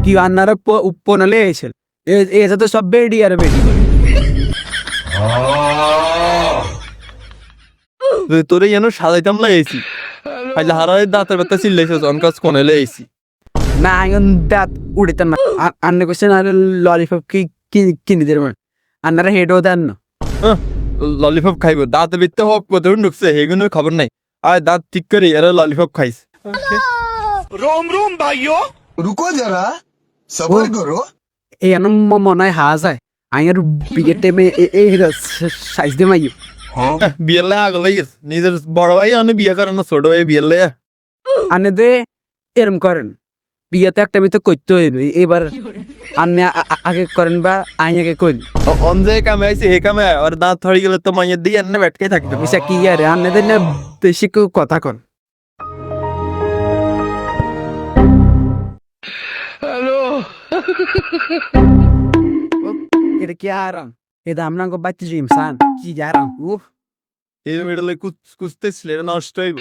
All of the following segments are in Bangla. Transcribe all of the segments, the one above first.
কি আন্নারা উপনালে এসেছিল এটা তো সব বেডি আর বেডি তোরে যেন সাজাইতাম লাইছি আইলা হারাই দাঁতের ব্যথা চিল্লাইছে অনকাজ কোনে লাইছি না এখন দাঁত উড়িতাম না আন্না কোশ্চেন আর ললিপপ কি কিনে দেব আন্নারা হেডও দেন না ললিপপ খাইব দাঁত বিত্তে হোক কোথাও ঢুকছে এগুলো খবর নাই আর দাঁত ঠিক করে এরা ললিপপ খাইছে रोम रोम भाइयों रुको जरा सबर करो এই এন মনে হয় হা যায় আইয়ার বিয়ের টাইমে এই সাইজ দে মাইও বিয়ের লাই আগলাই গেছে নিজের বড় ভাই আমি বিয়ে করেন না ছোট ভাই বিয়ের লাই আনে দে এরম করেন বিয়েতে একটা মেয়ে তো করতে হইবে এবার আনে আগে করেন বা আই আগে করেন অন যে কামে আইছে এই কামে আর দাঁত থড়ি গেলে তো মাইয়ের দিয়ে এনে বেটকে থাকবে বিষয় কি আরে আনে দে না বেশি কেউ কথা কন हेलो এটা কি আরাম এটা আমরা বাচ্চা জিম সান কি আরাম উফ এই মেডলে কুছতে ছিল নষ্ট হইব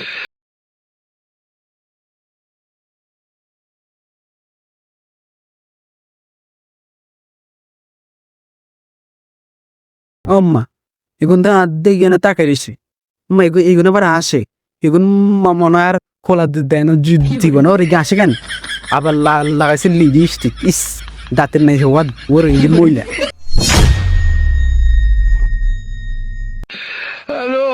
আম্মা এগুন তো আদে গেনে তাকাই রইছে মা এগুন আবার আসে এগুন মনে আর খোলা দেন জীবন ওর আসে কেন আবার লাগাইছে লিপস্টিক ইস দাঁতের নাই হওয়া ওর ইঞ্জিন মহিলা हेलो